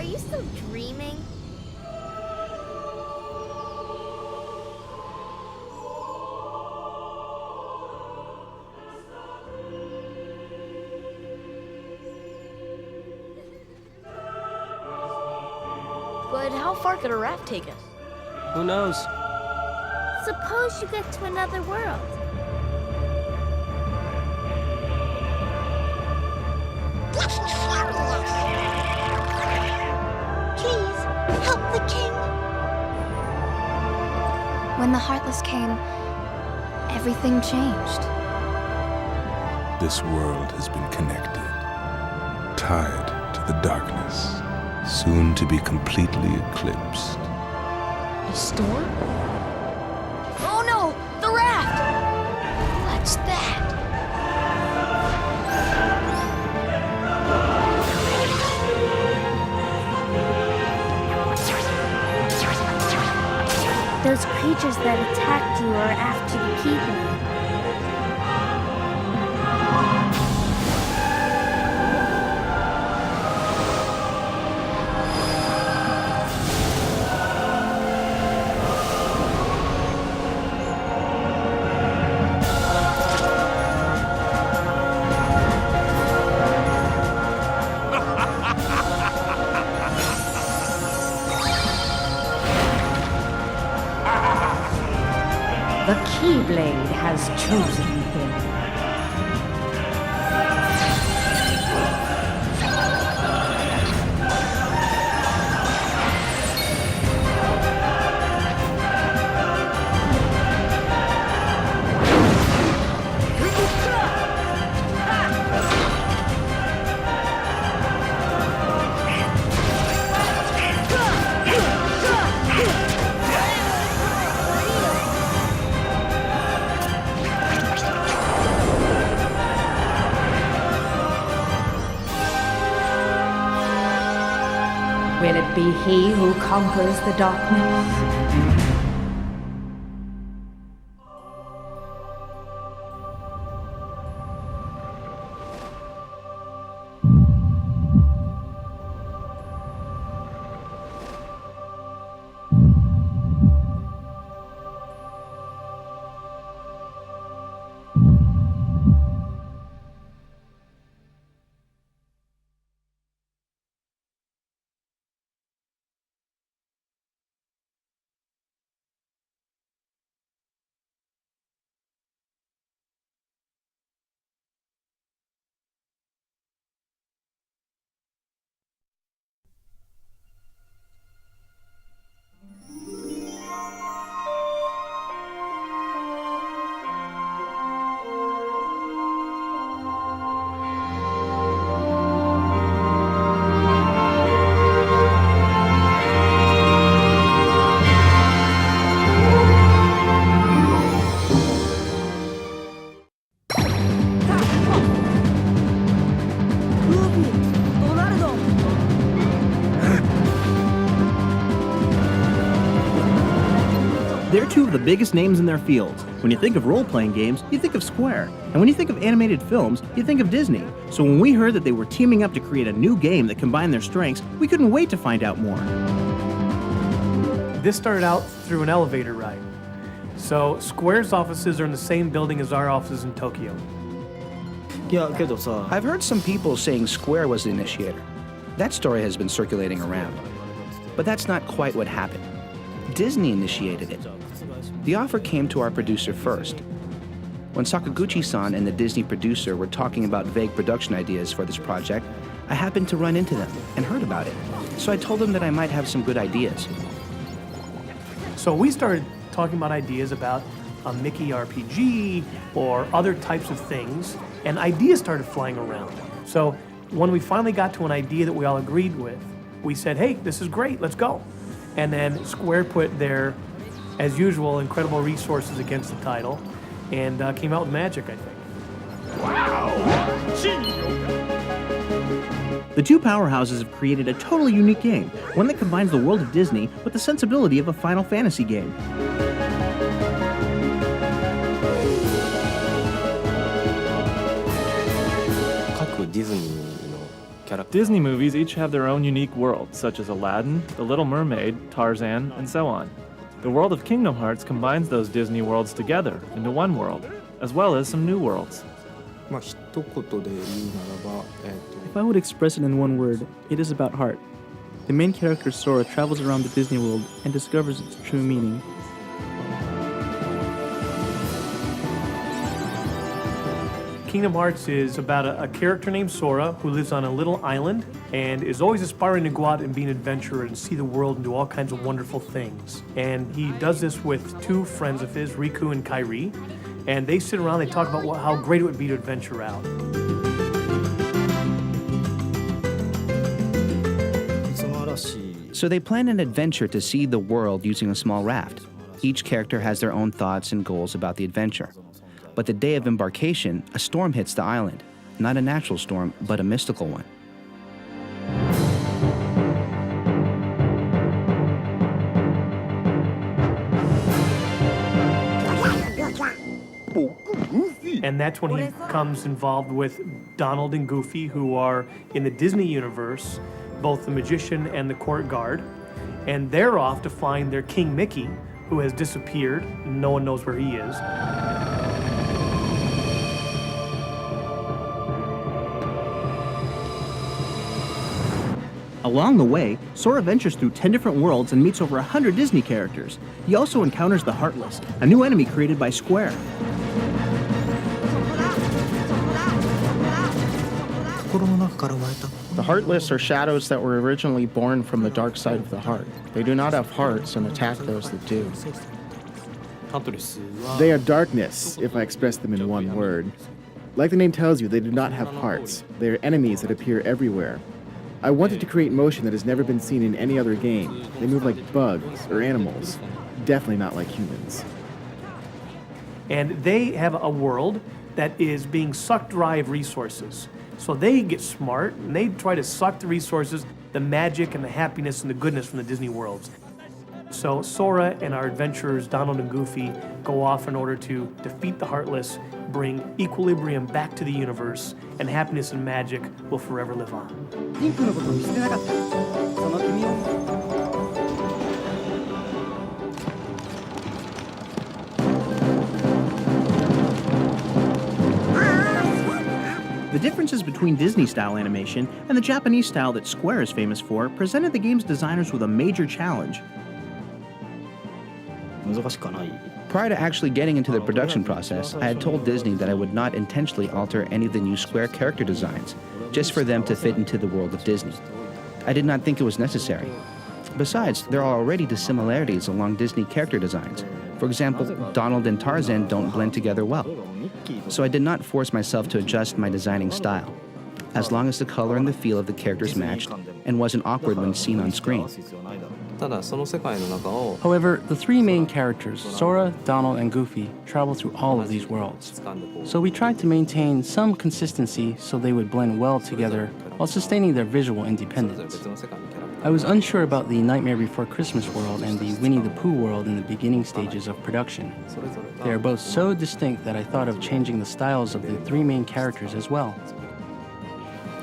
you still dreaming? But how far could a raft take us? Who knows? Suppose you get to another world. Please, help the king. When the Heartless came, everything changed. This world has been connected, tied to the darkness, soon to be completely eclipsed. A storm? Oh no! The raft! What's that? Those creatures that attacked you are after the people. The Keyblade has chosen him. Will it be he who conquers the darkness? They're two of the biggest names in their fields. When you think of role-playing games, you think of Square. And when you think of animated films, you think of Disney. So when we heard that they were teaming up to create a new game that combined their strengths, we couldn't wait to find out more. This started out through an elevator ride. So Square's offices are in the same building as our offices in Tokyo. I've heard some people saying Square was the initiator. That story has been circulating around. But that's not quite what happened. Disney initiated it. The offer came to our producer first. When Sakaguchi-san and the Disney producer were talking about vague production ideas for this project, I happened to run into them and heard about it. So I told them that I might have some good ideas. So we started talking about ideas about a Mickey RPG or other types of things, and ideas started flying around. So when we finally got to an idea that we all agreed with, we said, hey, this is great, let's go. And then Square put their, as usual, incredible resources against the title and came out with magic, I think. The two powerhouses have created a totally unique game, one that combines the world of Disney with the sensibility of a Final Fantasy game. Disney movies each have their own unique worlds, such as Aladdin, The Little Mermaid, Tarzan, and so on. The world of Kingdom Hearts combines those Disney worlds together into one world, as well as some new worlds. If I would express it in one word, it is about heart. The main character Sora travels around the Disney world and discovers its true meaning. Kingdom Hearts is about a character named Sora who lives on a little island and is always aspiring to go out and be an adventurer and see the world and do all kinds of wonderful things. And he does this with two friends of his, Riku and Kairi, and they sit around, they talk about how great it would be to adventure out. So they plan an adventure to see the world using a small raft. Each character has their own thoughts and goals about the adventure. But the day of embarkation, a storm hits the island. Not a natural storm, but a mystical one. And that's when he becomes involved with Donald and Goofy, who are in the Disney universe, both the magician and the court guard. And they're off to find their King Mickey, who has disappeared. No one knows where he is. Along the way, Sora ventures through 10 different worlds and meets over 100 Disney characters. He also encounters the Heartless, a new enemy created by Square. The Heartless are shadows that were originally born from the dark side of the heart. They do not have hearts and attack those that do. They are darkness, if I express them in one word. Like the name tells you, they do not have hearts. They are enemies that appear everywhere. I wanted to create motion that has never been seen in any other game. They move like bugs or animals, definitely not like humans. And they have a world that is being sucked dry of resources. So they get smart and they try to suck the resources, the magic and the happiness and the goodness from the Disney worlds. So Sora and our adventurers, Donald and Goofy, go off in order to defeat the Heartless, bring equilibrium back to the universe, and happiness and magic will forever live on. The differences between Disney-style animation and the Japanese style that Square is famous for presented the game's designers with a major challenge. Prior to actually getting into the production process, I had told Disney that I would not intentionally alter any of the new Square character designs, just for them to fit into the world of Disney. I did not think it was necessary. Besides, there are already dissimilarities along Disney character designs. For example, Donald and Tarzan don't blend together well. So I did not force myself to adjust my designing style, as long as the color and the feel of the characters matched and wasn't awkward when seen on screen. However, the three main characters, Sora, Donald, and Goofy, travel through all of these worlds. So we tried to maintain some consistency so they would blend well together while sustaining their visual independence. I was unsure about the Nightmare Before Christmas world and the Winnie the Pooh world in the beginning stages of production. They are both so distinct that I thought of changing the styles of the three main characters as well.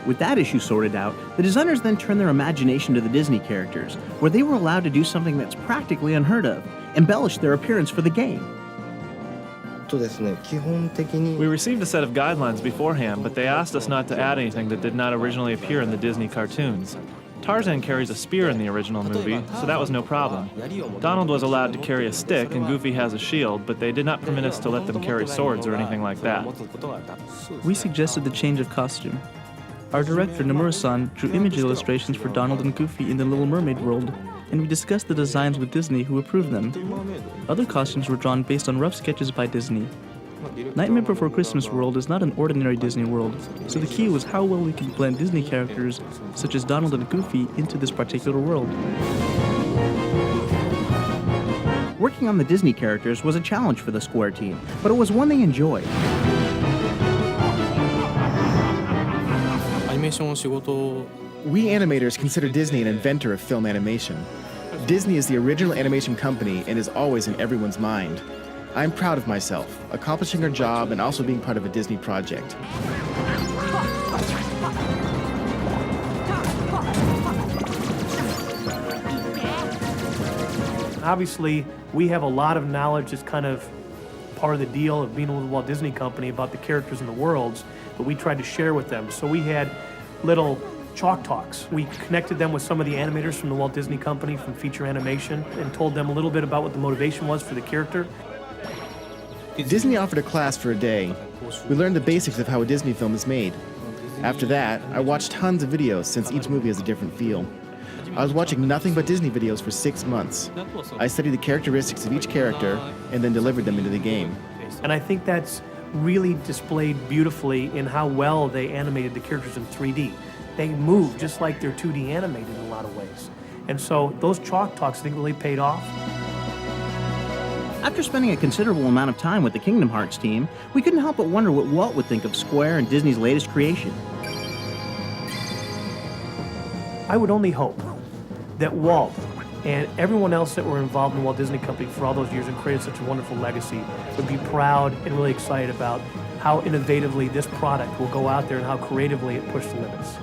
With that issue sorted out, the designers then turned their imagination to the Disney characters, where they were allowed to do something that's practically unheard of, embellish their appearance for the game. We received a set of guidelines beforehand, but they asked us not to add anything that did not originally appear in the Disney cartoons. Tarzan carries a spear in the original movie, so that was no problem. Donald was allowed to carry a stick, and Goofy has a shield, but they did not permit us to let them carry swords or anything like that. We suggested the change of costume. Our director, Nomura-san, drew image illustrations for Donald and Goofy in the Little Mermaid world, and we discussed the designs with Disney, who approved them. Other costumes were drawn based on rough sketches by Disney. Nightmare Before Christmas world is not an ordinary Disney world, so the key was how well we could blend Disney characters, such as Donald and Goofy, into this particular world. Working on the Disney characters was a challenge for the Square team, but it was one they enjoyed. We animators consider Disney an inventor of film animation. Disney is the original animation company and is always in everyone's mind. I'm proud of myself, accomplishing our job and also being part of a Disney project. obviously, we have a lot of knowledge that's kind of part of the deal of being with the Walt Disney Company about the characters and the worlds, but we tried to share with them. So we had little chalk talks. We connected them with some of the animators from the Walt Disney Company from feature animation and told them a little bit about what the motivation was for the character. Disney offered a class for a day. We learned the basics of how a Disney film is made. After that, I watched tons of videos since each movie has a different feel. I was watching nothing but Disney videos for 6 months. I studied the characteristics of each character and then delivered them into the game. And I think that's really displayed beautifully in how well they animated the characters in 3D. They move just like they're 2D animated in a lot of ways. And so those chalk talks, I think, really paid off. After spending a considerable amount of time with the Kingdom Hearts team, we couldn't help but wonder what Walt would think of Square and Disney's latest creation. I would only hope that Walt and everyone else that were involved in the Walt Disney Company for all those years and created such a wonderful legacy would be proud and really excited about how innovatively this product will go out there and how creatively it pushed the limits.